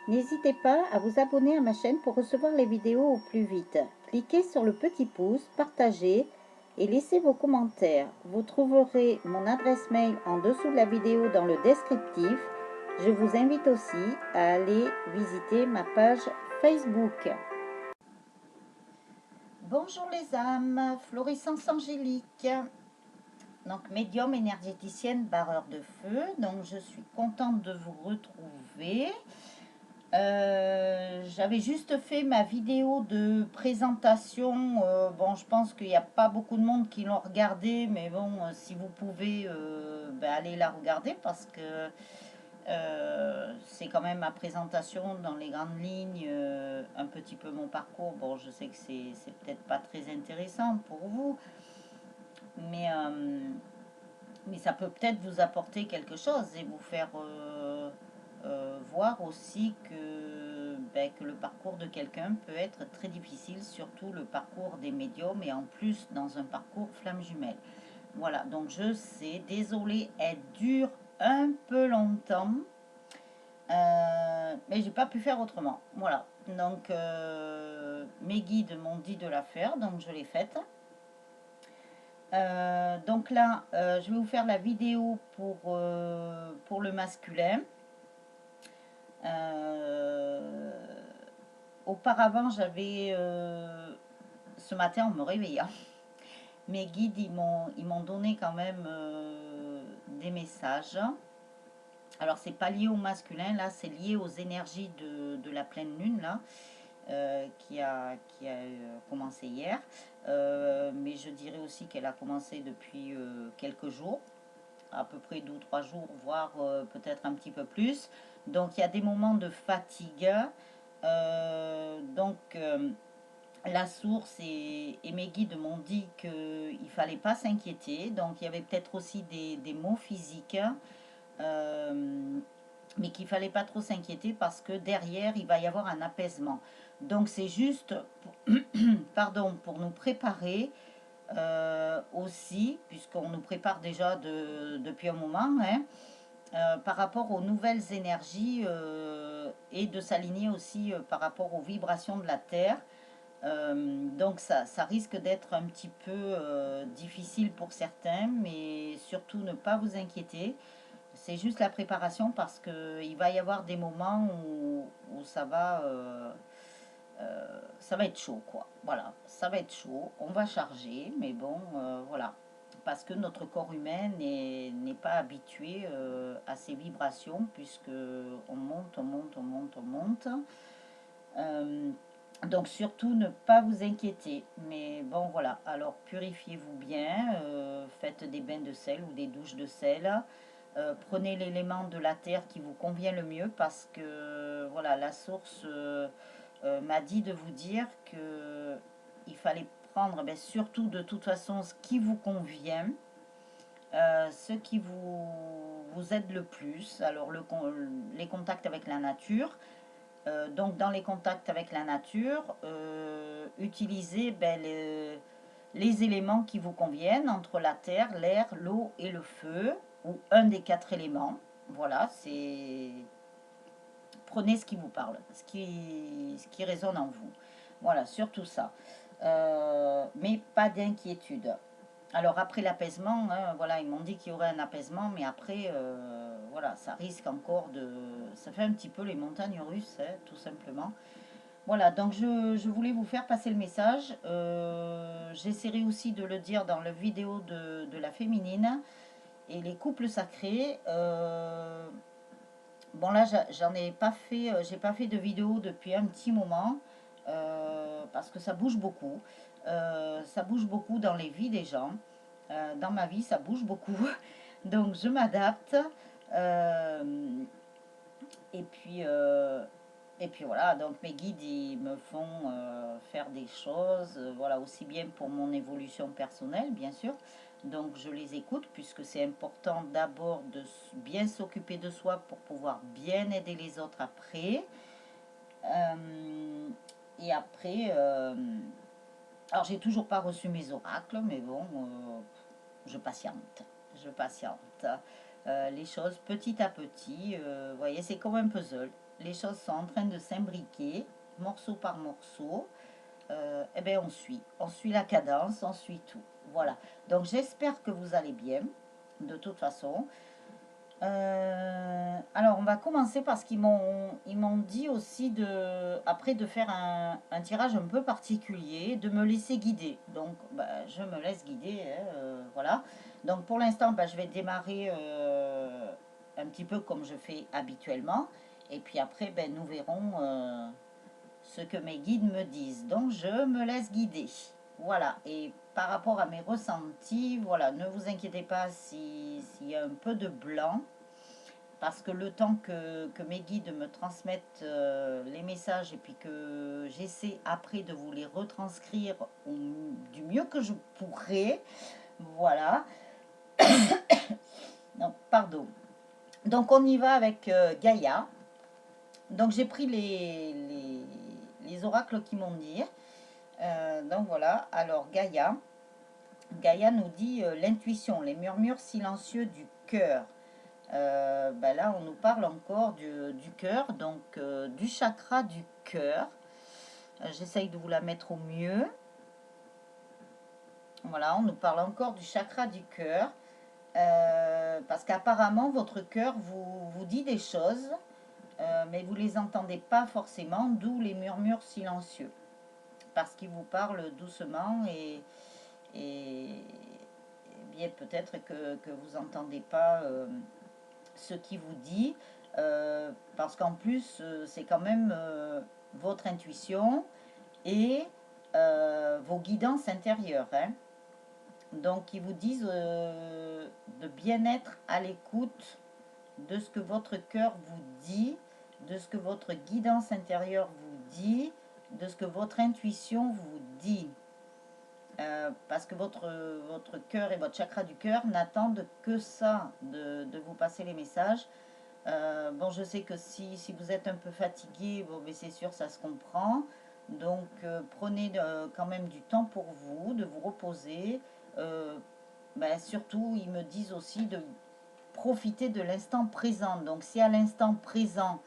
N'hésitez pas à vous abonner à ma chaîne pour recevoir les vidéos au plus vite. Cliquez sur le petit pouce, partagez et laissez vos commentaires. Vous trouverez mon adresse mail en dessous de la vidéo dans le descriptif. Je vous invite aussi à aller visiter ma page Facebook. Bonjour les âmes, Florissance Angélique. Donc médium énergéticienne barreur de feu. Donc je suis contente de vous retrouver. J'avais juste fait ma vidéo de présentation. Bon, je pense qu'il n'y a pas beaucoup de monde qui l'ont regardé, mais bon, si vous pouvez, allez la regarder parce que c'est quand même ma présentation dans les grandes lignes, un petit peu mon parcours. Bon, je sais que c'est peut-être pas très intéressant pour vous, mais ça peut peut-être vous apporter quelque chose et vous faire voir aussi que le parcours de quelqu'un peut être très difficile, surtout le parcours des médiums et en plus dans un parcours flamme jumelle. Voilà, donc je sais, désolée, elle dure un peu longtemps, mais j'ai pas pu faire autrement. Voilà, donc mes guides m'ont dit de la faire, donc je l'ai faite. Donc là, je vais vous faire la vidéo pour le masculin. Auparavant, j'avais ce matin en me réveillant, mes guides ils m'ont donné quand même des messages. Alors c'est pas lié au masculin, là c'est lié aux énergies de la pleine lune là, qui a commencé hier. Mais je dirais aussi qu'elle a commencé depuis quelques jours, à peu près 2 ou 3 jours, voire peut-être un petit peu plus. Donc il y a des moments de fatigue. La source et mes guides m'ont dit qu'il ne fallait pas s'inquiéter. Donc il y avait peut-être aussi des maux physiques, mais qu'il ne fallait pas trop s'inquiéter parce que derrière, il va y avoir un apaisement. Donc c'est juste, pardon, pour nous préparer aussi, puisqu'on nous prépare déjà depuis un moment, hein, par rapport aux nouvelles énergies et de s'aligner aussi par rapport aux vibrations de la Terre. Donc ça risque d'être un petit peu difficile pour certains, mais surtout ne pas vous inquiéter. C'est juste la préparation parce qu'il va y avoir des moments où ça va être chaud, quoi. Voilà, ça va être chaud, on va charger, mais bon, voilà. Parce que notre corps humain n'est pas habitué à ces vibrations, puisque on monte, on monte, on monte, on monte. Donc surtout ne pas vous inquiéter. Mais bon voilà, alors purifiez-vous bien, faites des bains de sel ou des douches de sel. Prenez l'élément de la terre qui vous convient le mieux parce que voilà, la source m'a dit de vous dire que il fallait prendre surtout de toute façon ce qui vous convient, ce qui vous aide le plus. Alors les contacts avec la nature. Donc dans les contacts avec la nature, utilisez les éléments qui vous conviennent entre la terre, l'air, l'eau et le feu, ou un des 4 éléments. Voilà, prenez ce qui vous parle, ce qui résonne en vous. Voilà, surtout ça. Mais pas d'inquiétude. Alors après l'apaisement, hein, voilà, ils m'ont dit qu'il y aurait un apaisement, mais après, voilà, ça risque encore de... Ça fait un petit peu les montagnes russes, hein, tout simplement. Voilà, donc je voulais vous faire passer le message. J'essaierai aussi de le dire dans la vidéo de la féminine et les couples sacrés. Bon là, j'en ai pas fait, j'ai pas fait de vidéo depuis un petit moment parce que ça bouge beaucoup. Ça bouge beaucoup dans les vies des gens. Dans ma vie, ça bouge beaucoup. Donc je m'adapte. Euh, et puis, euh, et puis voilà, donc mes guides, ils me font faire des choses, voilà, aussi bien pour mon évolution personnelle, bien sûr. Donc je les écoute puisque c'est important d'abord de bien s'occuper de soi pour pouvoir bien aider les autres après. Et après, alors j'ai toujours pas reçu mes oracles, mais bon, je patiente. Je patiente. Les choses petit à petit, vous voyez, c'est comme un puzzle. les choses sont en train de s'imbriquer, morceau par morceau. Eh bien, on suit la cadence, on suit tout. Voilà. Donc, j'espère que vous allez bien, de toute façon. Alors, on va commencer parce ils m'ont dit aussi après de faire un tirage un peu particulier, de me laisser guider. Donc, bah, je me laisse guider, hein, voilà. Donc, pour l'instant, bah, je vais démarrer un petit peu comme je fais habituellement. Et puis après, ben, nous verrons ce que mes guides me disent. Donc, je me laisse guider. Voilà. Et par rapport à mes ressentis, voilà, ne vous inquiétez pas s'il y a un peu de blanc, parce que le temps que mes guides me transmettent les messages et puis que j'essaie après de vous les retranscrire du mieux que je pourrai, voilà. Non, pardon. Donc, on y va avec Gaïa. Donc, j'ai pris les oracles qui m'ont dit. Donc, voilà. Alors, Gaïa. Gaïa nous dit l'intuition, les murmures silencieux du cœur. Ben là, on nous parle encore du cœur, donc du chakra du cœur. J'essaye de vous la mettre au mieux. Voilà, on nous parle encore du chakra du cœur. Parce qu'apparemment, votre cœur vous dit des choses, mais vous ne les entendez pas forcément, d'où les murmures silencieux. Parce qu'il vous parle doucement et bien peut-être que vous n'entendez pas ce qu'il vous dit, parce qu'en plus, c'est quand même votre intuition et vos guidances intérieures. Hein. Donc, ils vous disent de bien être à l'écoute de ce que votre cœur vous dit, de ce que votre guidance intérieure vous dit, de ce que votre intuition vous dit. Parce que votre cœur et votre chakra du cœur n'attendent que ça, de vous passer les messages. Bon, je sais que si vous êtes un peu fatigué, bon, mais c'est sûr, ça se comprend. Donc, prenez quand même du temps pour vous, de vous reposer. Ben, surtout, ils me disent aussi de profiter de l'instant présent. Donc, si à l'instant présent,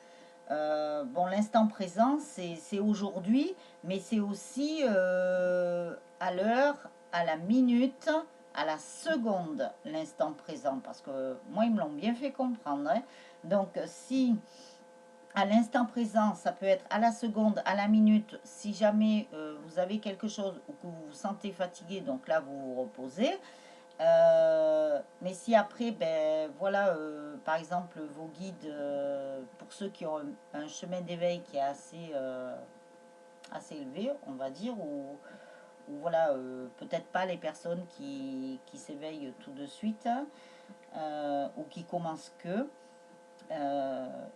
bon, l'instant présent, c'est aujourd'hui, mais c'est aussi à l'heure, à la minute, à la seconde, l'instant présent. Parce que moi, ils me l'ont bien fait comprendre. Hein. Donc, si à l'instant présent, ça peut être à la seconde, à la minute, si jamais vous avez quelque chose ou que vous vous sentez fatigué, donc là, vous vous reposez. Mais si après, ben voilà, par exemple, vos guides, pour ceux qui ont un chemin d'éveil qui est assez élevé, on va dire, ou voilà, peut-être pas les personnes qui s'éveillent tout de suite, ou qui commencent que,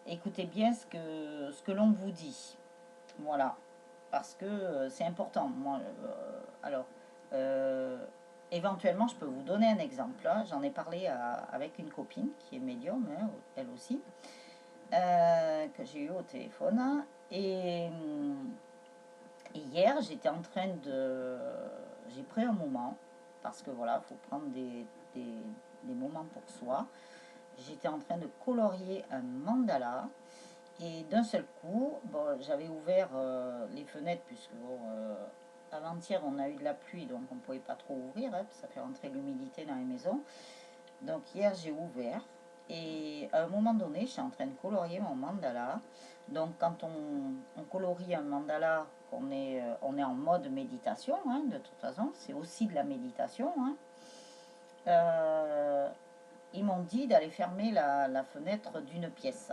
écoutez bien ce que l'on vous dit. Voilà, parce que c'est important. Moi, alors, euh, éventuellement, je peux vous donner un exemple. Hein. J'en ai parlé avec une copine qui est médium, hein, elle aussi, que j'ai eu au téléphone. Et hier, j'étais en train de... J'ai pris un moment, parce que voilà, il faut prendre des moments pour soi. J'étais en train de colorier un mandala. Et d'un seul coup, bon, j'avais ouvert les fenêtres, puisque bon, avant-hier, on a eu de la pluie, donc on ne pouvait pas trop ouvrir, hein, ça fait rentrer l'humidité dans les maisons. Donc hier, j'ai ouvert. Et à un moment donné, je suis en train de colorier mon mandala. Donc quand on colorie un mandala, on est en mode méditation, hein, de toute façon, c'est aussi de la méditation. Hein. Ils m'ont dit d'aller fermer la fenêtre d'une pièce.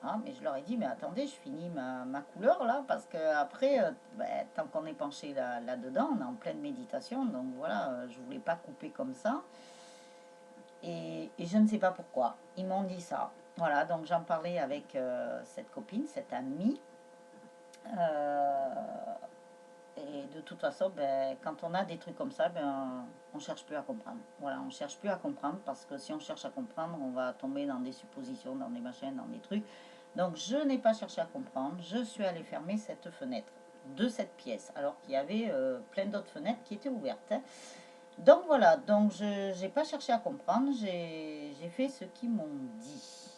Ah, mais je leur ai dit, mais attendez, je finis ma couleur là, parce que après, ben, tant qu'on est penché là-dedans, on est en pleine méditation, donc voilà, je voulais pas couper comme ça. Et je ne sais pas pourquoi. Ils m'ont dit ça. Voilà, donc j'en parlais avec cette copine, cette amie. Et de toute façon, ben, quand on a des trucs comme ça, ben, on cherche plus à comprendre. Voilà, on cherche plus à comprendre parce que si on cherche à comprendre, on va tomber dans des suppositions, dans des machins, dans des trucs. Donc, je n'ai pas cherché à comprendre. Je suis allée fermer cette fenêtre de cette pièce, alors qu'il y avait plein d'autres fenêtres qui étaient ouvertes. Hein. Donc, voilà. Donc, je n'ai pas cherché à comprendre. J'ai fait ce qu'ils m'ont dit.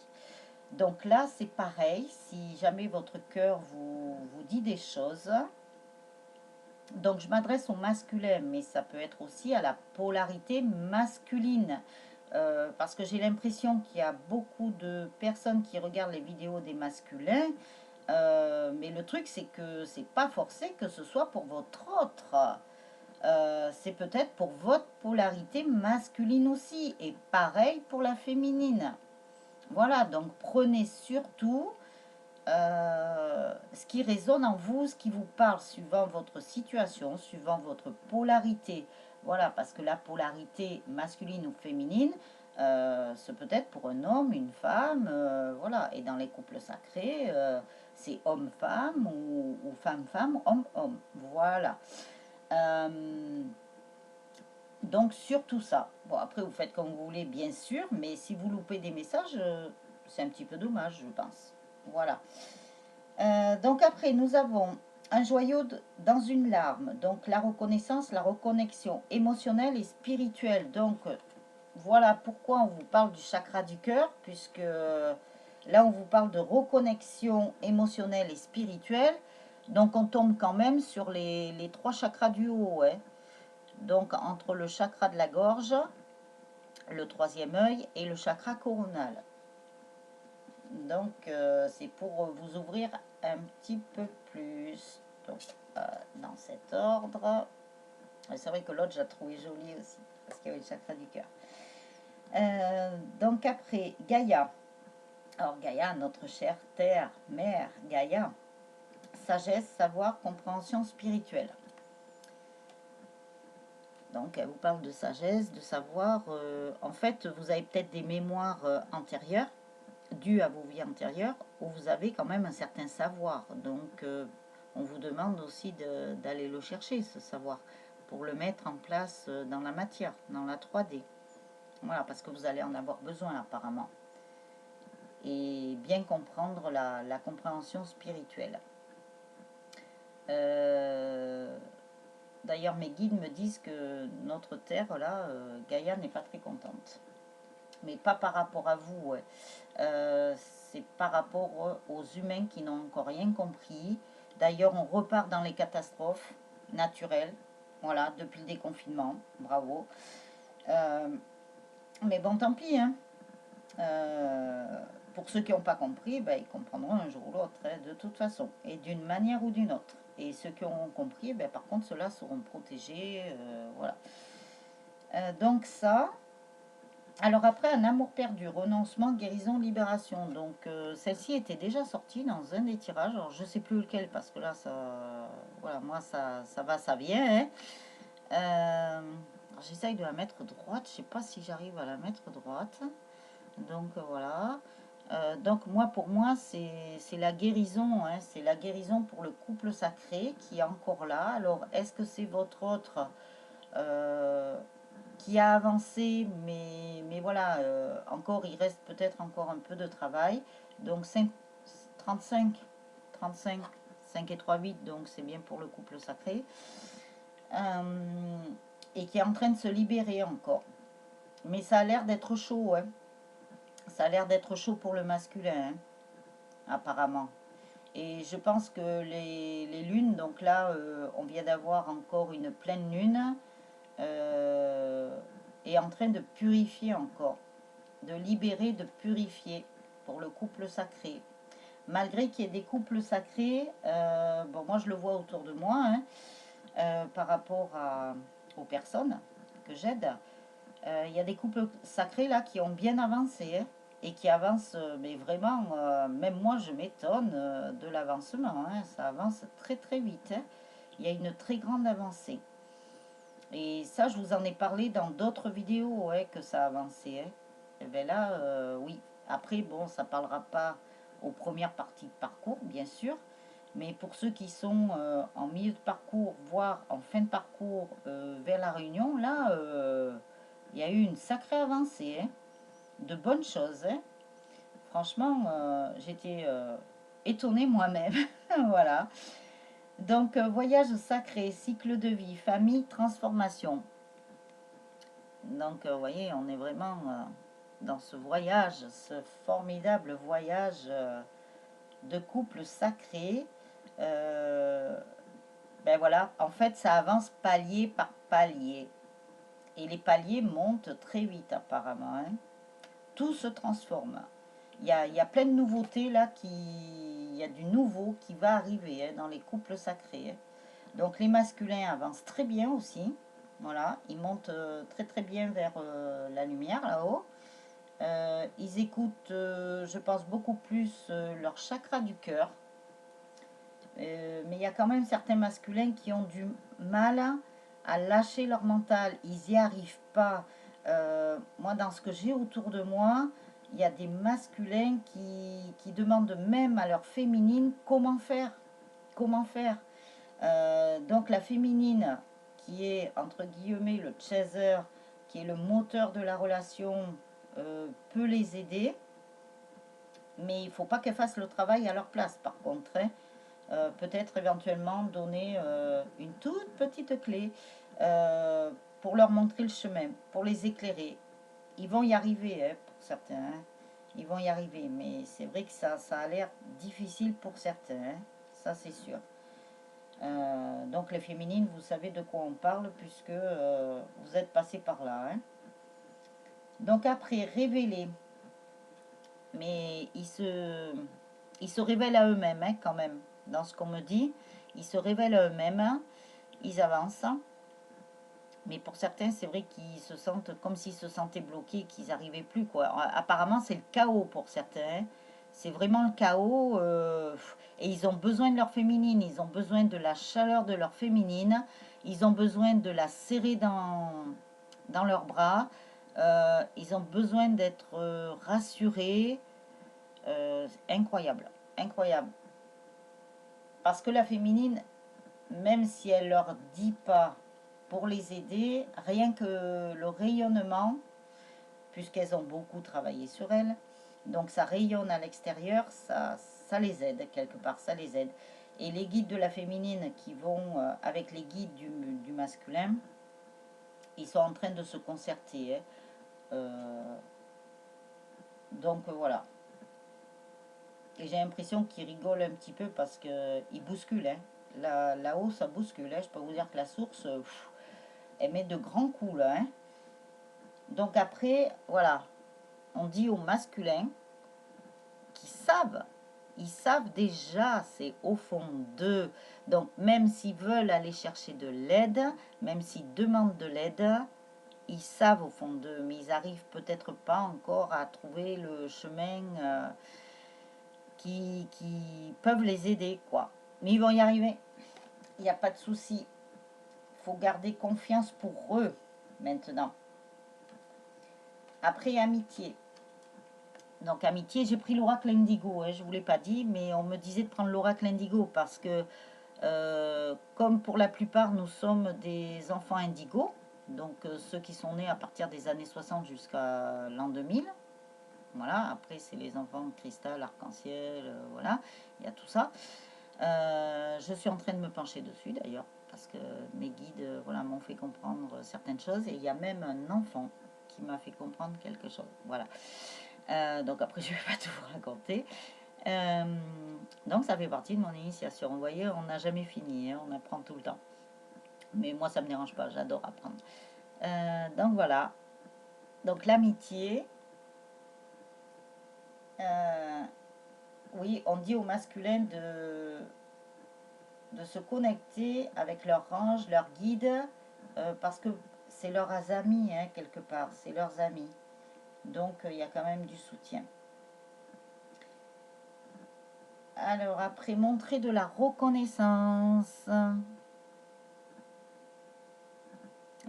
Donc là, c'est pareil, si jamais votre cœur vous dit des choses. Donc je m'adresse au masculin, mais ça peut être aussi à la polarité masculine. Parce que j'ai l'impression qu'il y a beaucoup de personnes qui regardent les vidéos des masculins. Mais le truc, c'est que c'est pas forcé que ce soit pour votre autre. C'est peut-être pour votre polarité masculine aussi. Et pareil pour la féminine. Voilà, donc prenez surtout ce qui résonne en vous, ce qui vous parle, suivant votre situation, suivant votre polarité. Voilà, parce que la polarité masculine ou féminine, c'est peut-être pour un homme, une femme, voilà. Et dans les couples sacrés, c'est homme-femme ou femme-femme, homme-homme. Voilà. Donc, surtout ça. Bon, après, vous faites comme vous voulez, bien sûr, mais si vous loupez des messages, c'est un petit peu dommage, je pense. Voilà. Donc après, nous avons un joyau dans une larme. Donc la reconnaissance, la reconnexion émotionnelle et spirituelle. Donc voilà pourquoi on vous parle du chakra du cœur, puisque là on vous parle de reconnexion émotionnelle et spirituelle. Donc on tombe quand même sur les trois chakras du haut. Hein. Donc entre le chakra de la gorge, le troisième œil et le chakra coronal. Donc, c'est pour vous ouvrir un petit peu plus. Donc, dans cet ordre. C'est vrai que l'autre, j'ai trouvé joli aussi, parce qu'il y avait le chakra du cœur. Donc, après, Gaïa. Alors, Gaïa, notre chère terre, mère, Gaïa. Sagesse, savoir, compréhension spirituelle. Donc, elle vous parle de sagesse, de savoir. En fait, vous avez peut-être des mémoires antérieures dû à vos vies antérieures, où vous avez quand même un certain savoir. Donc, on vous demande aussi d'aller le chercher, ce savoir, pour le mettre en place dans la matière, dans la 3D. Voilà, parce que vous allez en avoir besoin apparemment. Et bien comprendre la compréhension spirituelle. D'ailleurs, mes guides me disent que notre Terre, là, Gaïa n'est pas très contente. Mais pas par rapport à vous, ouais. C'est par rapport aux humains qui n'ont encore rien compris. D'ailleurs, on repart dans les catastrophes naturelles, voilà, depuis le déconfinement, bravo. Mais bon, tant pis, hein. Pour ceux qui n'ont pas compris, ben, ils comprendront un jour ou l'autre, hein, de toute façon, et d'une manière ou d'une autre. Et ceux qui auront compris, ben, par contre, ceux-là seront protégés, voilà. Donc ça, alors après, un amour perdu, renoncement, guérison, libération. Donc celle-ci était déjà sortie dans un des tirages. Alors je ne sais plus lequel parce que là, ça, voilà, moi ça va, ça vient. Hein. J'essaye de la mettre droite. Je ne sais pas si j'arrive à la mettre droite. Donc voilà. Donc moi, pour moi, c'est la guérison. Hein. C'est la guérison pour le couple sacré qui est encore là. Alors est-ce que c'est votre autre qui a avancé, mais voilà, encore, il reste peut-être encore un peu de travail. Donc 35, 35, 5 et 3, 8, donc c'est bien pour le couple sacré. Et qui est en train de se libérer encore. Mais ça a l'air d'être chaud, hein. Ça a l'air d'être chaud pour le masculin, hein, apparemment. Et je pense que les lunes, donc là, on vient d'avoir encore une pleine lune. Est en train de purifier encore, de libérer, de purifier pour le couple sacré. Malgré qu'il y ait des couples sacrés, bon, moi je le vois autour de moi, hein, par rapport aux personnes que j'aide, il y a des couples sacrés là qui ont bien avancé, hein, et qui avancent, mais vraiment, même moi je m'étonne de l'avancement, hein, ça avance très très vite, hein. Il y a une très grande avancée. Et ça, je vous en ai parlé dans d'autres vidéos, ouais, que ça avançait. Hein. Et bien là, oui. Après, bon, ça ne parlera pas aux premières parties de parcours, bien sûr. Mais pour ceux qui sont en milieu de parcours, voire en fin de parcours vers la Réunion, là, il y a eu une sacrée avancée. Hein, de bonnes choses. Hein. Franchement, j'étais étonnée moi-même. Voilà. Donc, voyage sacré, cycle de vie, famille, transformation. Donc, vous voyez, on est vraiment dans ce voyage, ce formidable voyage de couple sacré. Ben voilà, en fait, ça avance palier par palier. Et les paliers montent très vite apparemment, hein. Tout se transforme. Il y a plein de nouveautés là, il y a du nouveau qui va arriver, hein, dans les couples sacrés, hein. Donc les masculins avancent très bien aussi. Voilà, ils montent très très bien vers la lumière là-haut. Ils écoutent, je pense, beaucoup plus leur chakra du cœur. Mais il y a quand même certains masculins qui ont du mal à lâcher leur mental. Ils n'y arrivent pas. Moi, dans ce que j'ai autour de moi, il y a des masculins qui demandent même à leur féminine comment faire. Comment faire. Donc la féminine, qui est entre guillemets le chaser, qui est le moteur de la relation, peut les aider. Mais il ne faut pas qu'elles fassent le travail à leur place, par contre, hein. Peut-être éventuellement donner une toute petite clé pour leur montrer le chemin, pour les éclairer. Ils vont y arriver, hein, pour certains, hein. Ils vont y arriver, mais c'est vrai que ça a l'air difficile pour certains, hein. Ça c'est sûr. Donc les féminines, vous savez de quoi on parle puisque vous êtes passé par là, hein. Donc après, révéler, mais ils se révèlent à eux-mêmes, hein, quand même, dans ce qu'on me dit. Ils se révèlent à eux-mêmes, hein. Ils avancent, mais pour certains, c'est vrai qu'ils se sentent comme s'ils se sentaient bloqués, qu'ils n'arrivaient plus, quoi. Apparemment, c'est le chaos pour certains, hein. C'est vraiment le chaos, et ils ont besoin de leur féminine, ils ont besoin de la chaleur de leur féminine, ils ont besoin de la serrer dans leurs bras, ils ont besoin d'être rassurés. Incroyable, incroyable. Parce que la féminine, même si elle leur dit pas pour les aider, rien que le rayonnement, puisqu'elles ont beaucoup travaillé sur elles, donc ça rayonne à l'extérieur, ça les aide quelque part, ça les aide. Et les guides de la féminine qui vont avec les guides du masculin, ils sont en train de se concerter, hein. Donc voilà. Et j'ai l'impression qu'ils rigolent un petit peu parce qu'ils bousculent, hein. Là-haut, ça bouscule, hein. Je peux vous dire que la source, elle met de grands coups là, hein. Donc après, voilà, on dit aux masculins qui savent, ils savent déjà, c'est au fond d'eux. Donc même s'ils veulent aller chercher de l'aide, même s'ils demandent de l'aide, ils savent au fond d'eux, mais ils n'arrivent peut-être pas encore à trouver le chemin qui peuvent les aider, quoi. Mais ils vont y arriver, il n'y a pas de souci. Il faut garder confiance pour eux maintenant. Après, amitié. Donc amitié, j'ai pris l'oracle indigo, hein, je ne vous l'ai pas dit, mais on me disait de prendre l'oracle indigo parce que comme pour la plupart nous sommes des enfants indigo, donc ceux qui sont nés à partir des années 60 jusqu'à l'an 2000, voilà, après c'est les enfants cristal, arc-en-ciel, voilà, il y a tout ça. Je suis en train de me pencher dessus d'ailleurs, parce que mes guides voilà, m'ont fait comprendre certaines choses, et il y a même un enfant qui m'a fait comprendre quelque chose, voilà. Donc après, je ne vais pas tout vous raconter. Donc ça fait partie de mon initiation. Vous voyez, on n'a jamais fini, hein, on apprend tout le temps. Mais moi, ça ne me dérange pas, j'adore apprendre. Donc voilà. Donc l'amitié. Oui, on dit au masculin de se connecter avec leurs anges, leurs guides, parce que c'est leurs amis, hein, quelque part, c'est leurs amis. Donc il y a quand même du soutien. Alors après, montrer de la reconnaissance.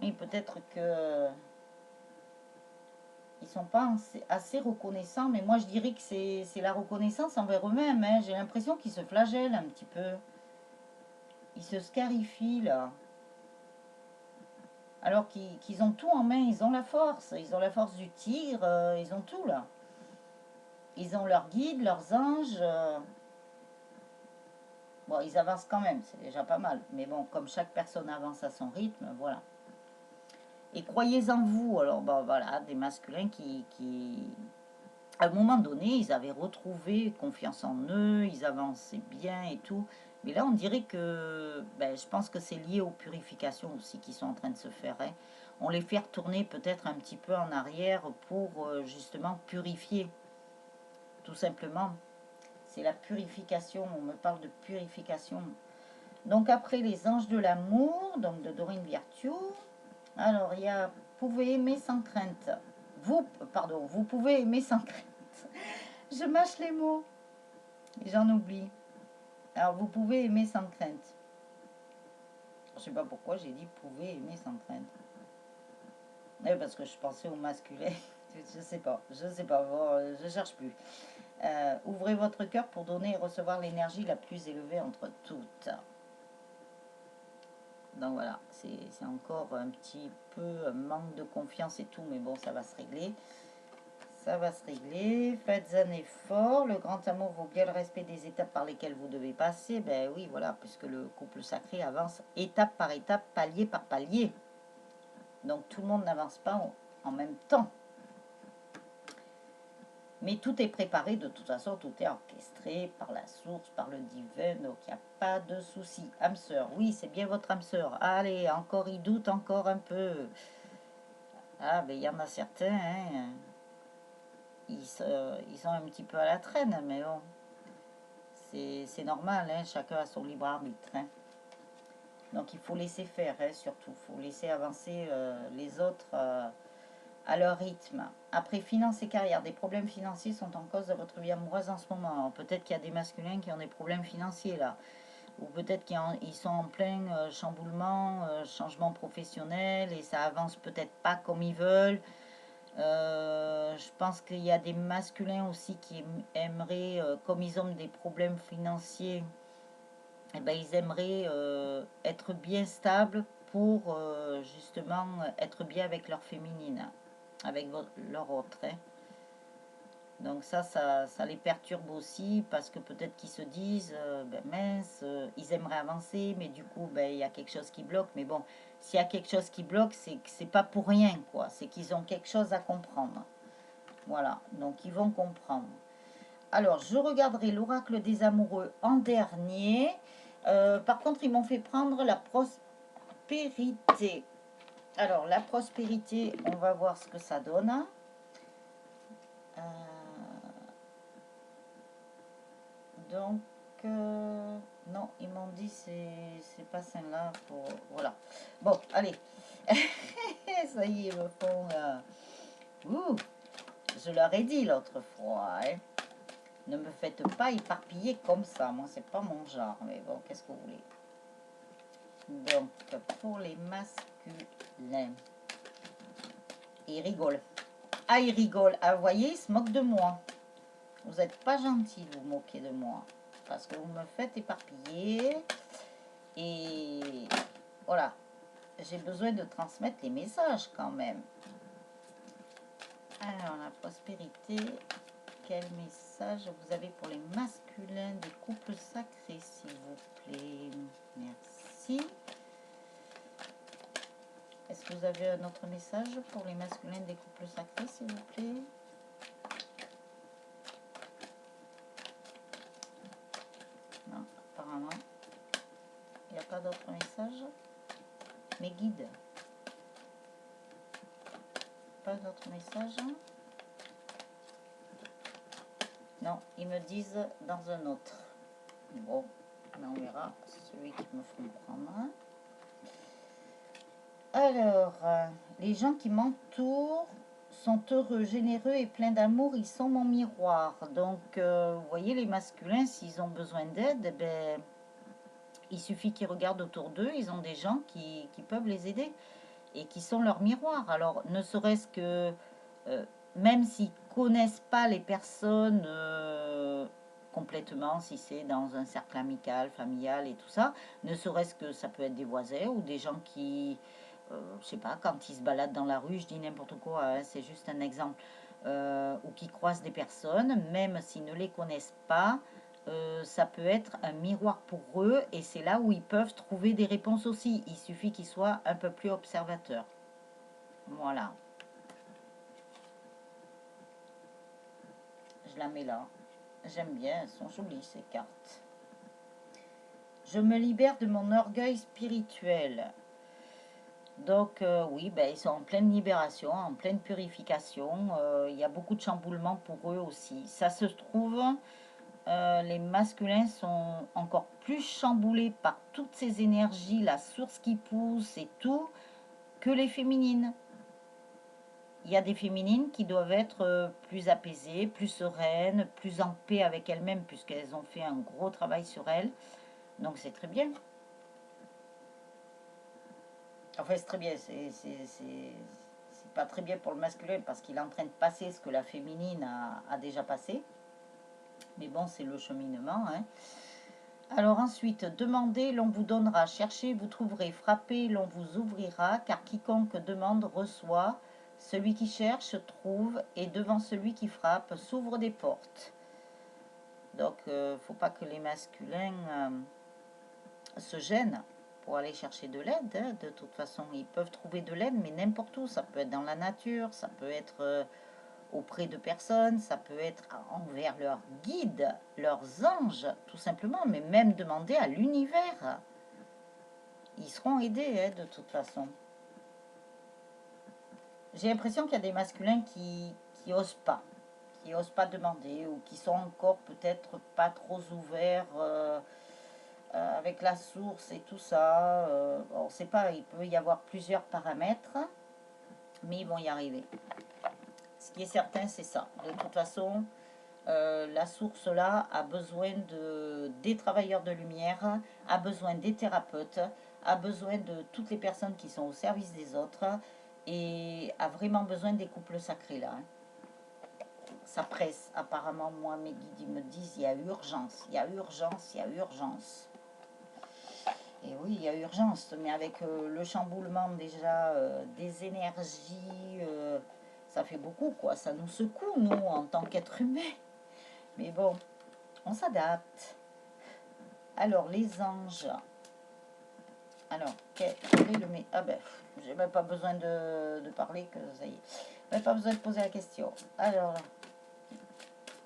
Et peut-être que ils sont pas assez reconnaissants, mais moi je dirais que c'est la reconnaissance envers eux-mêmes, hein. J'ai l'impression qu'ils se flagellent un petit peu. Ils se scarifient là. Alors qu'ils ont tout en main, ils ont la force du tigre, ils ont tout là. Ils ont leurs guides, leurs anges. Bon, ils avancent quand même, c'est déjà pas mal. Mais bon, comme chaque personne avance à son rythme, voilà. Et croyez en vous. Alors, bon, voilà, des masculins à un moment donné, ils avaient retrouvé confiance en eux, ils avançaient bien et tout. Mais là, on dirait que, ben, je pense que c'est lié aux purifications aussi qui sont en train de se faire, hein. On les fait retourner peut-être un petit peu en arrière pour justement purifier, tout simplement. C'est la purification, on me parle de purification. Donc après les anges de l'amour, donc de Dorine Virtue, alors il y a pouvez aimer sans crainte. Pardon, vous pouvez aimer sans crainte. Je mâche les mots, j'en oublie. Alors vous pouvez aimer sans crainte. Je sais pas pourquoi j'ai dit pouvez aimer sans crainte. Parce que je pensais au masculin. Je sais pas, bon, je cherche plus. Ouvrez votre cœur pour donner et recevoir l'énergie la plus élevée entre toutes. Donc voilà, c'est encore un petit peu un manque de confiance et tout, mais bon, ça va se régler. Ça va se régler. Faites un effort. Le grand amour vaut bien le respect des étapes par lesquelles vous devez passer. Ben oui, voilà, puisque le couple sacré avance étape par étape, palier par palier. Donc tout le monde n'avance pas en même temps. Mais tout est préparé, de toute façon, tout est orchestré par la source, par le divin, donc il n'y a pas de souci. Âme sœur, oui, c'est bien votre âme sœur. Allez, encore, il doute encore un peu. Ah, mais il y en a certains, hein, ils sont un petit peu à la traîne, mais bon, c'est normal, hein, chacun a son libre arbitre. Hein. Donc il faut laisser faire, hein, surtout, il faut laisser avancer les autres à leur rythme. Après, finances et carrière, des problèmes financiers sont en cause de votre vie amoureuse en ce moment. Peut-être qu'il y a des masculins qui ont des problèmes financiers là, ou peut-être qu'ils sont en plein chamboulement, changement professionnel, et ça avance peut-être pas comme ils veulent. Je pense qu'il y a des masculins aussi qui aimeraient, comme ils ont des problèmes financiers, eh ben, ils aimeraient être bien stables pour justement être bien avec leur féminine, avec leur autre. Hein. Donc ça les perturbe aussi parce que peut-être qu'ils se disent, ben mince, ils aimeraient avancer, mais du coup, ben, il y a quelque chose qui bloque. Mais bon, s'il y a quelque chose qui bloque, c'est que c'est pas pour rien, quoi. C'est qu'ils ont quelque chose à comprendre. Voilà, donc ils vont comprendre. Alors, je regarderai l'oracle des amoureux en dernier. Par contre, ils m'ont fait prendre la prospérité. Alors, la prospérité, on va voir ce que ça donne. Donc, non, ils m'ont dit c'est pas celle-là. Voilà. Bon, allez. Ça y est, ils me font... Ouh, je leur ai dit l'autre fois, hein. Ne me faites pas éparpiller comme ça. Moi, c'est pas mon genre. Mais bon, qu'est-ce que vous voulez? Donc, pour les masculins, ils rigolent. Ah, ils rigolent. Ah, vous voyez, ils se moquent de moi. Vous n'êtes pas gentil de vous moquer de moi. Parce que vous me faites éparpiller. Et voilà. J'ai besoin de transmettre les messages quand même. Alors, la prospérité. Quel message vous avez pour les masculins des couples sacrés, s'il vous plaît? Merci. Est-ce que vous avez un autre message pour les masculins des couples sacrés, s'il vous plaît? Non, apparemment. Il n'y a pas d'autre message. Mes guides. Pas d'autre message. Non, ils me disent dans un autre. Bon, mais on verra celui qui me font prendre. Alors, les gens qui m'entourent sont heureux, généreux et pleins d'amour. Ils sont mon miroir. Donc, vous voyez, les masculins, s'ils ont besoin d'aide, eh ben, il suffit qu'ils regardent autour d'eux. Ils ont des gens qui peuvent les aider et qui sont leur miroir. Alors, ne serait-ce que, même s'ils connaissent pas les personnes complètement, si c'est dans un cercle amical, familial et tout ça, ne serait-ce que ça peut être des voisins ou des gens qui, je sais pas, quand ils se baladent dans la rue, je dis n'importe quoi, hein, c'est juste un exemple, ou qui croisent des personnes, même s'ils ne les connaissent pas, ça peut être un miroir pour eux et c'est là où ils peuvent trouver des réponses aussi. Il suffit qu'ils soient un peu plus observateurs. Voilà. Je la mets là. J'aime bien, elles sont jolies ces cartes. Je me libère de mon orgueil spirituel. Donc oui, ben, ils sont en pleine libération, en pleine purification. Il y a beaucoup de chamboulements pour eux aussi. Ça se trouve, les masculins sont encore plus chamboulés par toutes ces énergies, la source qui pousse et tout, que les féminines. Il y a des féminines qui doivent être plus apaisées, plus sereines, plus en paix avec elles-mêmes, puisqu'elles ont fait un gros travail sur elles. Donc c'est très bien. Enfin, c'est très bien. C'est pas très bien pour le masculin parce qu'il est en train de passer ce que la féminine a déjà passé. Mais bon, c'est le cheminement. Hein. Alors ensuite, demandez, l'on vous donnera. Cherchez, vous trouverez. Frappez, l'on vous ouvrira. Car quiconque demande reçoit. Celui qui cherche trouve. Et devant celui qui frappe s'ouvrent des portes. Donc, faut pas que les masculins se gênent pour aller chercher de l'aide. Hein. De toute façon, ils peuvent trouver de l'aide, mais n'importe où. Ça peut être dans la nature, ça peut être auprès de personnes, ça peut être envers leurs guides, leurs anges, tout simplement, mais même demander à l'univers. Ils seront aidés, hein, de toute façon. J'ai l'impression qu'il y a des masculins qui osent pas. Qui n'osent pas demander ou qui sont encore peut-être pas trop ouverts avec la source et tout ça. On ne sait pas, il peut y avoir plusieurs paramètres, mais ils vont y arriver. Ce qui est certain, c'est ça. De toute façon, la source là a besoin des travailleurs de lumière, a besoin des thérapeutes, a besoin de toutes les personnes qui sont au service des autres et a vraiment besoin des couples sacrés là. Hein. Ça presse. Apparemment, moi, mes guides me disent il y a urgence, il y a urgence, il y a urgence. Et oui, il y a urgence, mais avec le chamboulement déjà des énergies, ça fait beaucoup, quoi. Ça nous secoue, nous, en tant qu'êtres humains. Mais bon, on s'adapte. Alors, les anges. Alors, quel est le... Ah ben, j'ai même pas besoin de parler, que ça y est. Même pas besoin de poser la question. Alors,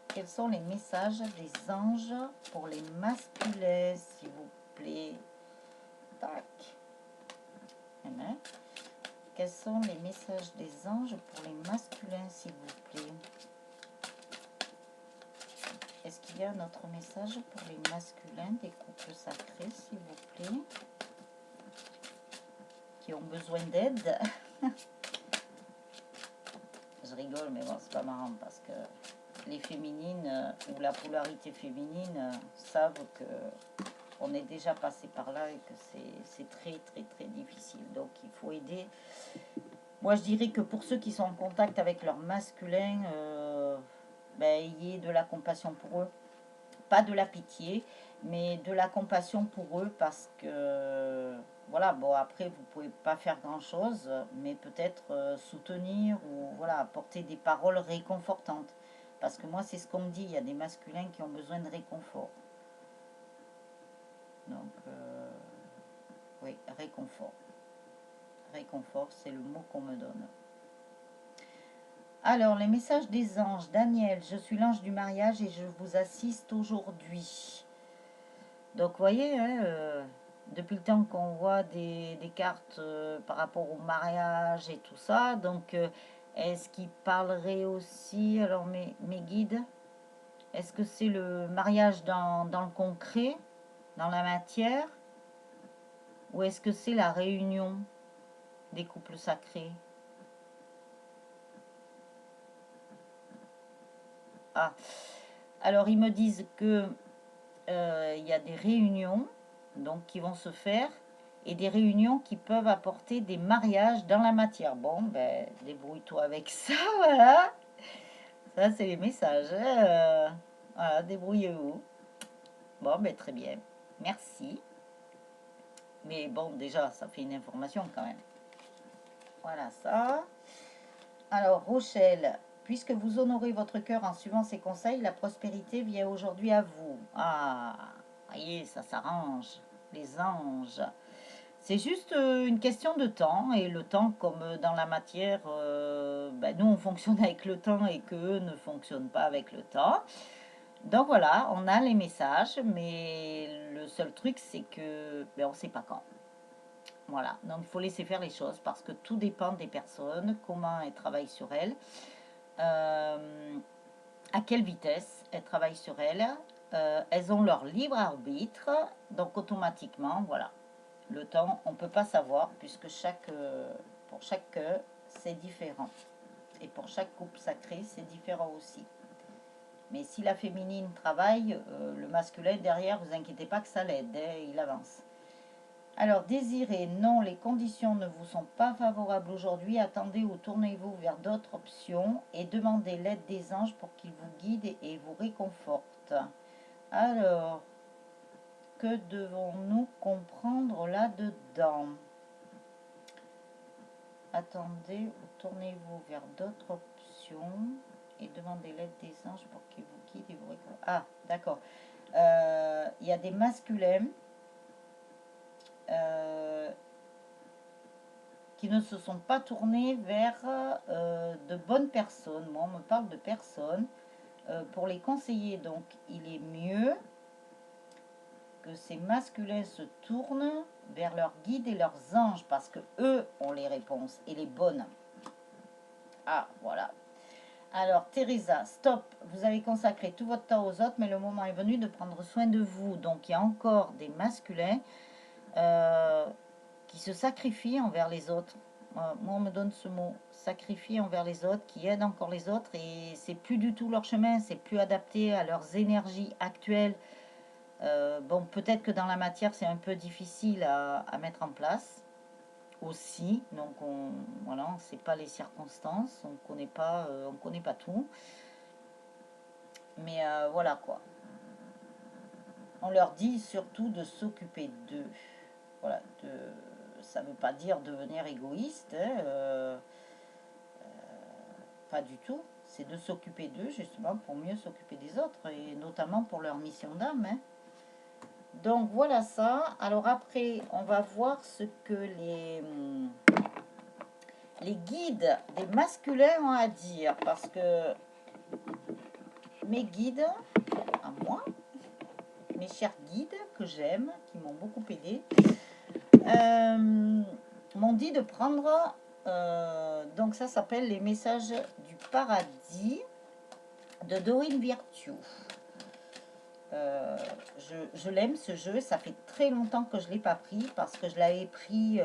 quels sont les messages des anges pour les masculins, s'il vous plaît? Tac. Voilà. Quels sont les messages des anges pour les masculins, s'il vous plaît? Est-ce qu'il y a un autre message pour les masculins des couples sacrés, s'il vous plaît? Qui ont besoin d'aide. Je rigole, mais bon, c'est pas marrant parce que les féminines ou la polarité féminine savent que on est déjà passé par là et que c'est très très très difficile. Donc il faut aider. Moi je dirais que pour ceux qui sont en contact avec leur masculin, ben, ayez de la compassion pour eux. Pas de la pitié, mais de la compassion pour eux parce que voilà, bon après vous pouvez pas faire grand chose, mais peut-être soutenir ou voilà, apporter des paroles réconfortantes. Parce que moi c'est ce qu'on me dit, il y a des masculins qui ont besoin de réconfort. Donc oui, réconfort. Réconfort, c'est le mot qu'on me donne. Alors, les messages des anges. Daniel, je suis l'ange du mariage et je vous assiste aujourd'hui. Donc, vous voyez, hein, depuis le temps qu'on voit des cartes par rapport au mariage et tout ça, donc est-ce qu'il parlerait aussi, alors mes guides, est-ce que c'est le mariage dans le concret, dans la matière, ou est-ce que c'est la réunion des couples sacrés? Ah, alors ils me disent que il y a des réunions donc qui vont se faire et des réunions qui peuvent apporter des mariages dans la matière. Bon, ben, débrouille-toi avec ça, voilà. Ça, c'est les messages. Hein, voilà, débrouillez-vous. Bon, ben, très bien. Merci. Mais bon, déjà, ça fait une information quand même. Voilà ça. Alors, Rochelle, puisque vous honorez votre cœur en suivant ses conseils, la prospérité vient aujourd'hui à vous. Ah, voyez, ça s'arrange. Les anges. C'est juste une question de temps, et le temps, comme dans la matière, ben, nous on fonctionne avec le temps et qu'eux ne fonctionnent pas avec le temps. Donc voilà, on a les messages, mais le seul truc c'est que ben, on ne sait pas quand. Voilà, donc il faut laisser faire les choses parce que tout dépend des personnes, comment elles travaillent sur elles, euh, à quelle vitesse elles travaillent sur elles. Elles ont leur libre arbitre, donc automatiquement, voilà. Le temps, on ne peut pas savoir puisque pour chaque c'est différent. Et pour chaque couple sacré, c'est différent aussi. Mais si la féminine travaille, le masculin derrière, vous inquiétez pas que ça l'aide, hein, il avance. Alors, désirez, non, les conditions ne vous sont pas favorables aujourd'hui. Attendez ou tournez-vous vers d'autres options et demandez l'aide des anges pour qu'ils vous guident et vous réconfortent. Alors, que devons-nous comprendre là-dedans? Attendez ou tournez-vous vers d'autres options et demandez l'aide des anges pour qu'ils vous guident et vous réconfortent. Ah, d'accord. Il y a des masculins euh, qui ne se sont pas tournés vers de bonnes personnes. Moi, on me parle de personnes pour les conseiller. Donc, il est mieux que ces masculins se tournent vers leurs guides et leurs anges parce que eux ont les réponses et les bonnes. Ah, voilà. Alors, Teresa, stop. Vous avez consacré tout votre temps aux autres, mais le moment est venu de prendre soin de vous. Donc, il y a encore des masculins euh, qui se sacrifient envers les autres. Moi, on me donne ce mot, sacrifier envers les autres, qui aident encore les autres, et c'est plus du tout leur chemin, c'est plus adapté à leurs énergies actuelles. Bon, peut-être que dans la matière, c'est un peu difficile à mettre en place aussi. Donc, voilà, on ne sait pas les circonstances, on connaît pas tout. Mais voilà quoi. On leur dit surtout de s'occuper d'eux. Voilà, ça ne veut pas dire devenir égoïste, hein, pas du tout. C'est de s'occuper d'eux justement pour mieux s'occuper des autres et notamment pour leur mission d'âme, hein. Donc voilà ça. Alors après, on va voir ce que les guides des masculins ont à dire parce que mes guides, à moi, mes chers guides que j'aime, qui m'ont beaucoup aidé, m'ont dit de prendre, donc ça s'appelle les messages du paradis de Dorine Virtue. Je l'aime ce jeu, ça fait très longtemps que je ne l'ai pas pris parce que je l'avais pris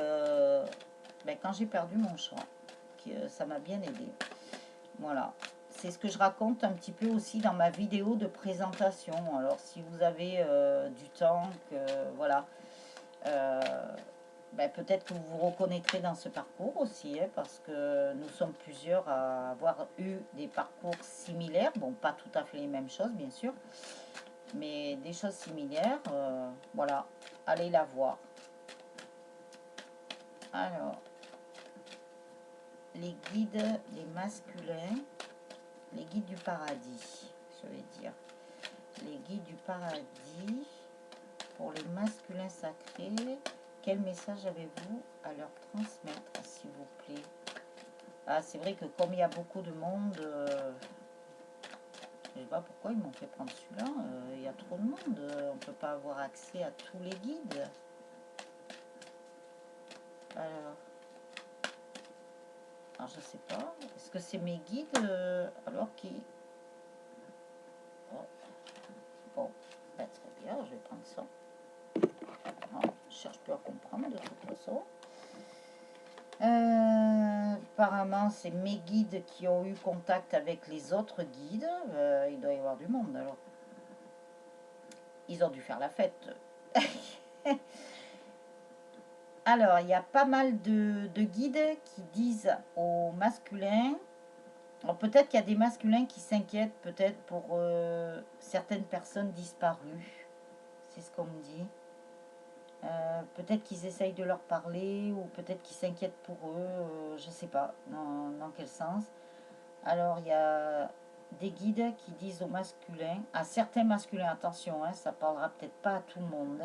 quand j'ai perdu mon chat, ça m'a bien aidé. Voilà, c'est ce que je raconte un petit peu aussi dans ma vidéo de présentation. Alors si vous avez du temps, voilà, peut-être que vous vous reconnaîtrez dans ce parcours aussi, hein, parce que nous sommes plusieurs à avoir eu des parcours similaires. Bon, pas tout à fait les mêmes choses, bien sûr, mais des choses similaires. Voilà, allez la voir. Alors, les guides des masculins, les guides du paradis, je vais dire. Les guides du paradis pour les masculins sacrés. Quel message avez-vous à leur transmettre, s'il vous plaît? Ah, c'est vrai que comme il y a beaucoup de monde, je ne sais pas pourquoi ils m'ont fait prendre celui-là. Il y a trop de monde, on ne peut pas avoir accès à tous les guides. Alors je sais pas. Est-ce que c'est mes guides alors qui... Oh. Bon, très bien, je vais prendre ça. Non, je cherche plus à comprendre de toute façon. Apparemment, c'est mes guides qui ont eu contact avec les autres guides. Il doit y avoir du monde alors. Ils ont dû faire la fête. Alors, il y a pas mal de guides qui disent aux masculins. Alors, peut-être qu'il y a des masculins qui s'inquiètent peut-être pour certaines personnes disparues. C'est ce qu'on me dit. Peut-être qu'ils essayent de leur parler ou peut-être qu'ils s'inquiètent pour eux, je ne sais pas dans quel sens. Alors il y a des guides qui disent aux masculins, à certains masculins, attention, hein, ça parlera peut-être pas à tout le monde,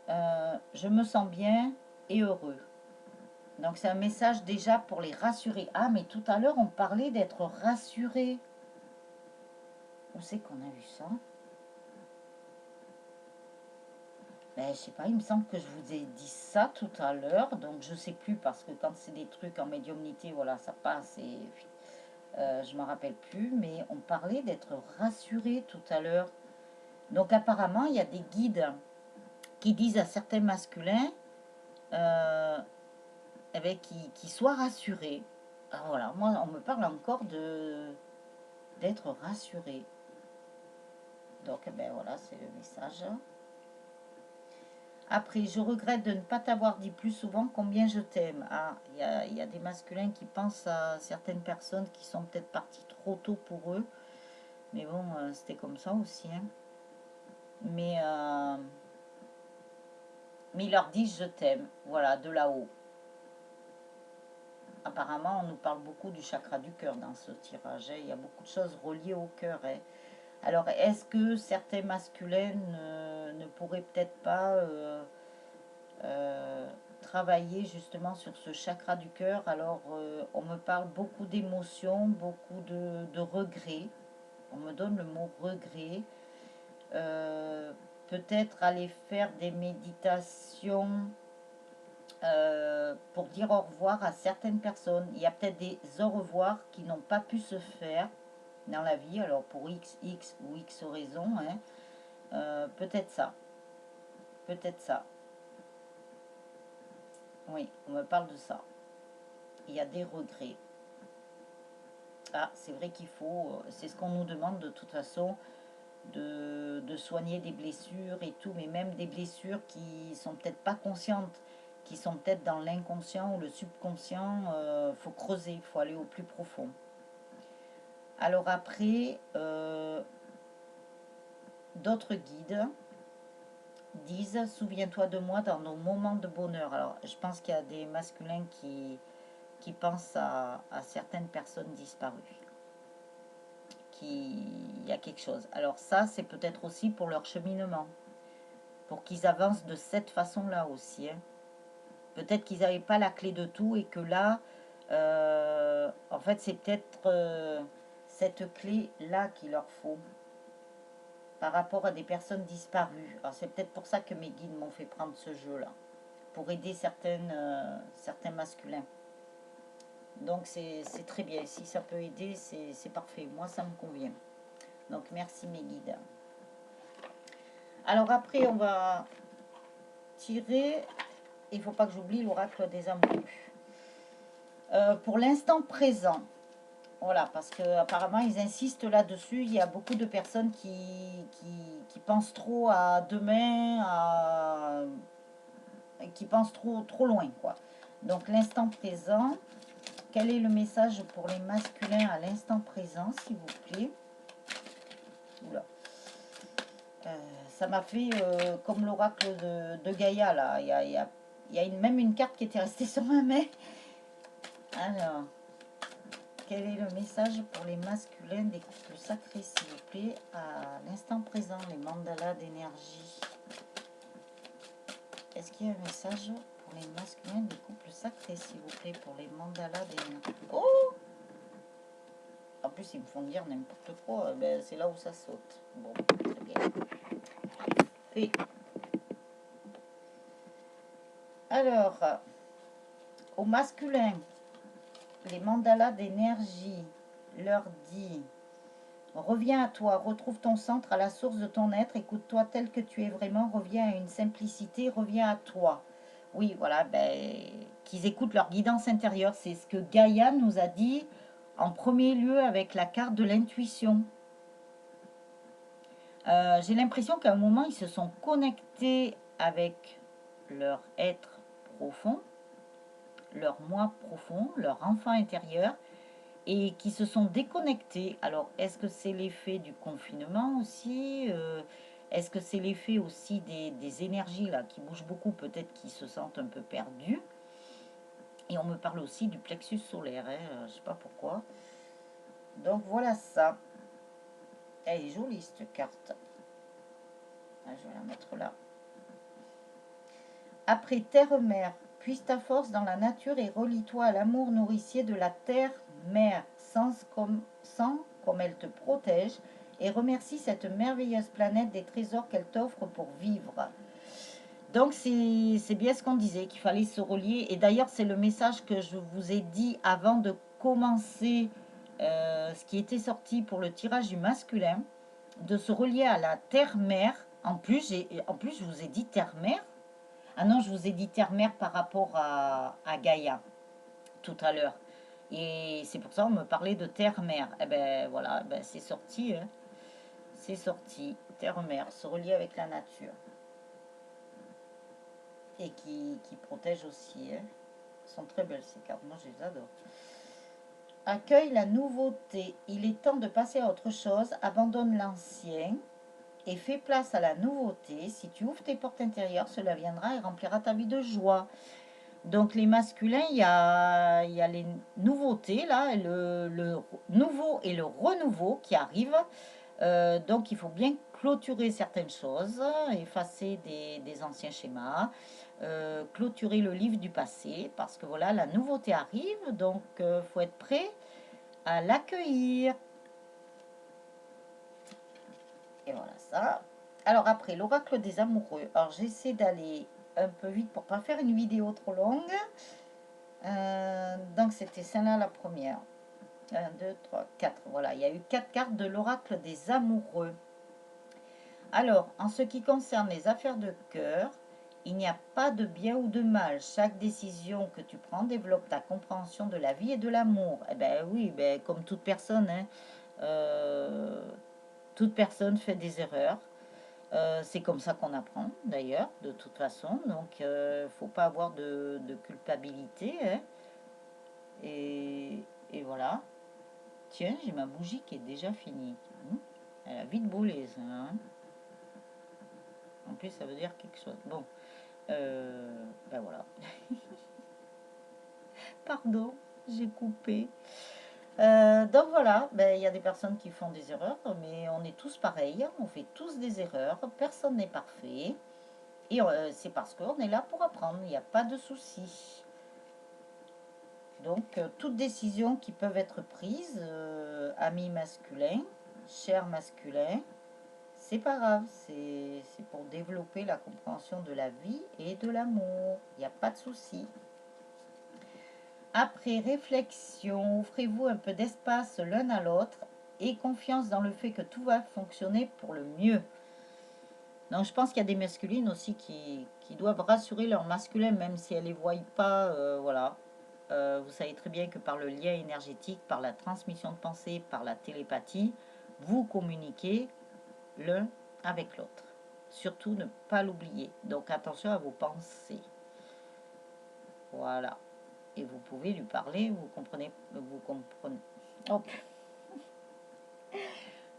hein, je me sens bien, et heureux. Donc c'est un message déjà pour les rassurer. Ah, mais tout à l'heure, on parlait d'être rassuré. Où c'est qu'on a vu ça? Ben, je sais pas, il me semble que je vous ai dit ça tout à l'heure. Donc je sais plus parce que quand c'est des trucs en médiumnité, voilà, ça passe et je m'en rappelle plus. Mais on parlait d'être rassuré tout à l'heure. Donc apparemment, il y a des guides qui disent à certains masculins qui soient rassurés. Alors voilà, moi, on me parle encore d'être rassuré. Donc, ben voilà, c'est le message. Après, je regrette de ne pas t'avoir dit plus souvent combien je t'aime. Ah, il y a des masculins qui pensent à certaines personnes qui sont peut-être parties trop tôt pour eux. Mais bon, c'était comme ça aussi. Hein. Mais, euh, mais ils leur disent je t'aime. Voilà, de là-haut. Apparemment, on nous parle beaucoup du chakra du cœur dans ce tirage. Hein. Il y a beaucoup de choses reliées au cœur. Hein. Alors, est-ce que certains masculins ne pourraient peut-être pas travailler justement sur ce chakra du cœur? Alors, on me parle beaucoup d'émotions, beaucoup de regrets. On me donne le mot regret. Peut-être aller faire des méditations pour dire au revoir à certaines personnes. Il y a peut-être des au revoir qui n'ont pas pu se faire dans la vie, alors pour X ou X raisons, hein. Peut-être ça. Peut-être ça. Oui, on me parle de ça. Il y a des regrets. Ah, c'est vrai qu'il faut, c'est ce qu'on nous demande de toute façon, de soigner des blessures et tout, mais même des blessures qui sont peut-être pas conscientes, qui sont peut-être dans l'inconscient ou le subconscient. Faut creuser, il faut aller au plus profond. Alors après, d'autres guides disent souviens-toi de moi dans nos moments de bonheur. Alors je pense qu'il y a des masculins qui pensent à certaines personnes disparues. Il y a quelque chose. Alors ça, c'est peut-être aussi pour leur cheminement, pour qu'ils avancent de cette façon-là aussi. Hein. Peut-être qu'ils n'avaient pas la clé de tout et que là, en fait, c'est peut-être cette clé-là qu'il leur faut par rapport à des personnes disparues. Alors c'est peut-être pour ça que mes guides m'ont fait prendre ce jeu-là, pour aider certains masculins. Donc c'est très bien. Si ça peut aider, c'est parfait. Moi, ça me convient. Donc merci mes guides. Alors après, on va tirer. Il ne faut pas que j'oublie l'oracle des amoureux. Pour l'instant présent. Voilà, parce qu'apparemment, ils insistent là-dessus. Il y a beaucoup de personnes qui pensent trop à demain, qui pensent trop loin, quoi. Donc, l'instant présent. Quel est le message pour les masculins à l'instant présent, s'il vous plaît? Oula. Ça m'a fait comme l'oracle de Gaïa, là. Il y a même une carte qui était restée sur ma main. Alors, quel est le message pour les masculins des couples sacrés, s'il vous plaît, à l'instant présent, les mandalas d'énergie? Est-ce qu'il y a un message pour les masculins des couples sacrés, s'il vous plaît, pour les mandalas d'énergie? Oh! En plus, ils me font dire n'importe quoi. Ben, c'est là où ça saute. Bon, très bien. Fait. Alors, au masculin, les mandalas d'énergie leur dit reviens à toi, retrouve ton centre à la source de ton être, écoute-toi tel que tu es vraiment, reviens à une simplicité, reviens à toi. Oui, voilà, ben, qu'ils écoutent leur guidance intérieure. C'est ce que Gaïa nous a dit en premier lieu avec la carte de l'intuition. J'ai l'impression qu'à un moment, ils se sont connectés avec leur être profond, leur moi profond, leur enfant intérieur, et qui se sont déconnectés. Alors, est-ce que c'est l'effet du confinement aussi Est-ce que c'est l'effet aussi des énergies là qui bougent beaucoup, peut-être qui se sentent un peu perdus? Et on me parle aussi du plexus solaire, hein, je ne sais pas pourquoi. Donc voilà ça. Elle est jolie cette carte. Ah, je vais la mettre là. Après terre-mer, Puise ta force dans la nature et relie-toi à l'amour nourricier de la terre-mère, sans comme elle te protège, et remercie cette merveilleuse planète des trésors qu'elle t'offre pour vivre. Donc c'est bien ce qu'on disait, qu'il fallait se relier. Et d'ailleurs, c'est le message que je vous ai dit avant de commencer ce qui était sorti pour le tirage du masculin, de se relier à la terre-mère. En plus, je vous ai dit terre-mère. Ah non, je vous ai dit terre-mère par rapport à Gaïa tout à l'heure. Et c'est pour ça qu'on me parlait de terre-mère. Eh ben voilà, ben, c'est sorti. Hein. C'est sorti. Terre-mère, se relier avec la nature. Et qui protège aussi. Hein. Elles sont très belles ces cartes, moi je les adore. Accueille la nouveauté. Il est temps de passer à autre chose. Abandonne l'ancien et fais place à la nouveauté. Si tu ouvres tes portes intérieures, cela viendra et remplira ta vie de joie. Donc les masculins, il y a les nouveautés, là, le nouveau et le renouveau qui arrivent. Donc il faut bien clôturer certaines choses, effacer des anciens schémas, clôturer le livre du passé, parce que voilà, la nouveauté arrive, donc il faut être prêt à l'accueillir. Et voilà ça. Alors après, l'oracle des amoureux. Alors j'essaie d'aller un peu vite pour pas faire une vidéo trop longue. Donc c'était celle-là la première. 1, 2, 3, 4. Voilà, il y a eu 4 cartes de l'oracle des amoureux. Alors, en ce qui concerne les affaires de cœur, il n'y a pas de bien ou de mal. Chaque décision que tu prends développe ta compréhension de la vie et de l'amour. Eh ben oui, ben, comme toute personne, hein, toute personne fait des erreurs. C'est comme ça qu'on apprend, d'ailleurs, de toute façon. Donc, faut pas avoir de culpabilité. Hein. Et voilà. Tiens, j'ai ma bougie qui est déjà finie. Elle a vite brûlé, ça. Hein. En plus, ça veut dire quelque chose. Bon, ben voilà. Pardon, j'ai coupé. Donc voilà, ben, il y a des personnes qui font des erreurs, mais on est tous pareils, on fait tous des erreurs, personne n'est parfait. Et c'est parce qu'on est là pour apprendre, il n'y a pas de souci. Donc, toutes décisions qui peuvent être prises, amis masculins, chers masculins, c'est pas grave, c'est pour développer la compréhension de la vie et de l'amour. Il n'y a pas de souci. Après réflexion, offrez-vous un peu d'espace l'un à l'autre et confiance dans le fait que tout va fonctionner pour le mieux. Donc je pense qu'il y a des masculines aussi qui doivent rassurer leur masculin, même si elles ne les voient pas. Voilà. Vous savez très bien que par le lien énergétique, par la transmission de pensée, par la télépathie, vous communiquez l'un avec l'autre. Surtout ne pas l'oublier. Donc attention à vos pensées. Voilà. Et vous pouvez lui parler, vous comprenez. Hop.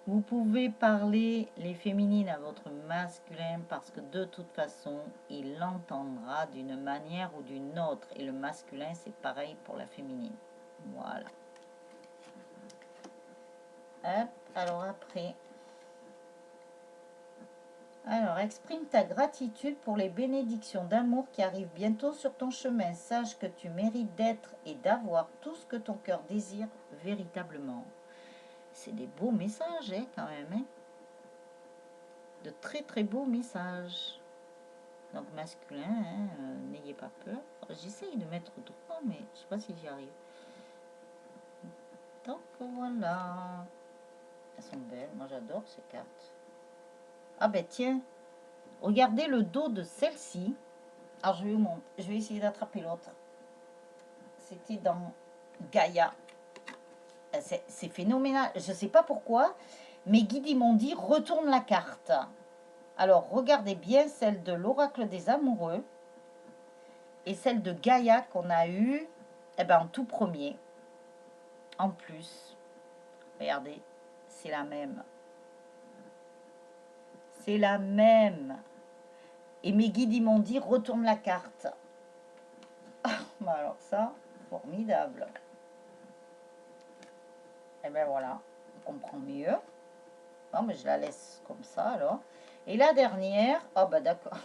Vous pouvez parler les féminines à votre masculin parce que de toute façon, il l'entendra d'une manière ou d'une autre. Et le masculin, c'est pareil pour la féminine. Voilà. Hop, alors après. Alors, exprime ta gratitude pour les bénédictions d'amour qui arrivent bientôt sur ton chemin. Sache que tu mérites d'être et d'avoir tout ce que ton cœur désire véritablement. C'est des beaux messages, hein, quand même. Hein. De très très beaux messages. Donc masculin, hein, n'ayez pas peur. J'essaye de mettre droit, mais je ne sais pas si j'y arrive. Donc voilà. Elles sont belles, moi j'adore ces cartes. Ah ben tiens, regardez le dos de celle-ci. Alors je vais vous montrer, je vais essayer d'attraper l'autre. C'était dans Gaïa. C'est phénoménal, je ne sais pas pourquoi. Mes guides ils m'ont dit retourne la carte. Alors regardez bien celle de l'oracle des amoureux et celle de Gaïa qu'on a eue en tout premier. En plus, regardez, c'est la même. C'est la même. Et mes guides ils m'ont dit retourne la carte. Bah alors ça, formidable. Et ben voilà, on comprend mieux. Non mais je la laisse comme ça alors. Et la dernière, oh bah d'accord.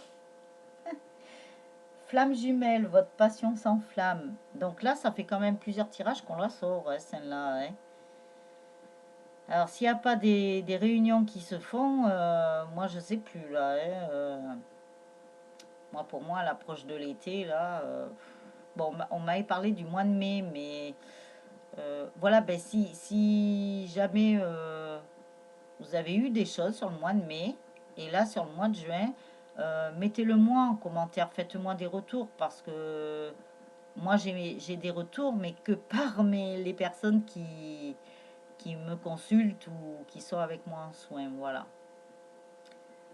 Flamme jumelle, votre passion s'enflamme. Donc là, ça fait quand même plusieurs tirages qu'on la sort, hein, celle-là. Hein. Alors, s'il n'y a pas des réunions qui se font, moi, je sais plus, là. Hein, moi, pour moi, à l'approche de l'été, là... bon, on m'avait parlé du mois de mai, mais... voilà, ben, si jamais vous avez eu des choses sur le mois de mai, et là, sur le mois de juin, mettez-le moi en commentaire, faites-moi des retours, parce que moi, j'ai des retours, mais que par les personnes qui me consultent ou qui sont avec moi en soins, voilà.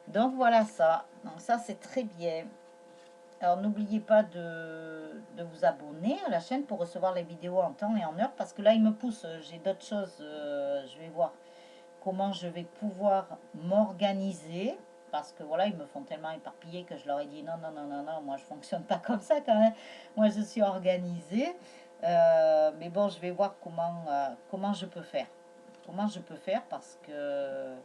Donc voilà ça. Donc ça c'est très bien. Alors n'oubliez pas de vous abonner à la chaîne pour recevoir les vidéos en temps et en heure parce que là il me pousse, j'ai d'autres choses, je vais voir comment je vais pouvoir m'organiser parce que voilà ils me font tellement éparpiller que je leur ai dit non non non non non moi je fonctionne pas comme ça quand même, moi je suis organisée. Mais bon je vais voir comment je peux faire, parce que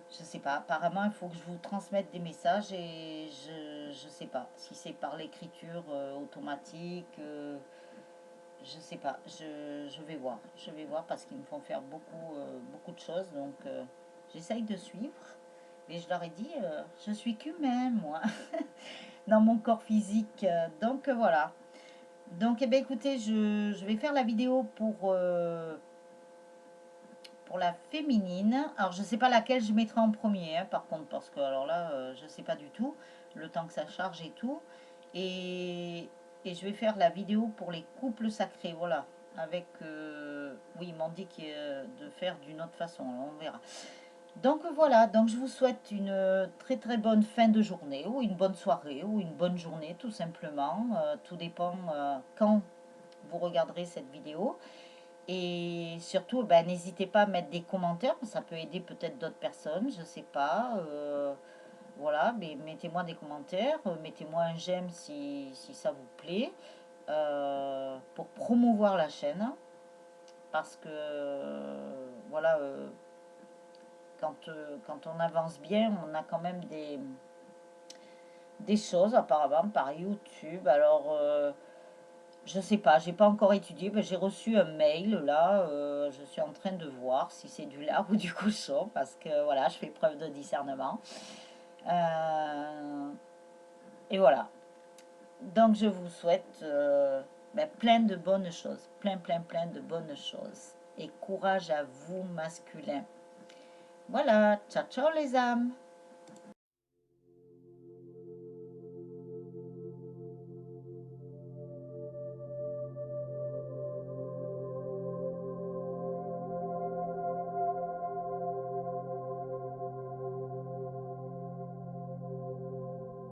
je sais pas, apparemment il faut que je vous transmette des messages et je sais pas si c'est par l'écriture automatique, je sais pas, je vais voir parce qu'ils me font faire beaucoup de choses donc j'essaye de suivre. Mais je leur ai dit, je suis qu'humain moi, dans mon corps physique, donc voilà. Donc eh bien, écoutez, je vais faire la vidéo pour la féminine. Alors, je ne sais pas laquelle je mettrai en premier, hein, par contre, parce que alors là, je ne sais pas du tout. Le temps que ça charge et tout. Et je vais faire la vidéo pour les couples sacrés, voilà. Avec, oui, ils m'ont dit de faire d'une autre façon, alors on verra. Donc voilà, donc je vous souhaite une très très bonne fin de journée, ou une bonne soirée, ou une bonne journée, tout simplement. Tout dépend quand vous regarderez cette vidéo. Et surtout, ben, n'hésitez pas à mettre des commentaires, ça peut aider peut-être d'autres personnes, je sais pas. Voilà, mais mettez-moi des commentaires, mettez-moi un j'aime si ça vous plaît, pour promouvoir la chaîne. Parce que, voilà, quand on avance bien, on a quand même des choses apparemment par YouTube. Alors, je sais pas, j'ai pas encore étudié, mais j'ai reçu un mail là. Je suis en train de voir si c'est du lard ou du cochon parce que voilà, je fais preuve de discernement. Euh, et voilà. Donc je vous souhaite ben, plein de bonnes choses, plein de bonnes choses. Et courage à vous masculins. Voilà, ciao ciao les âmes.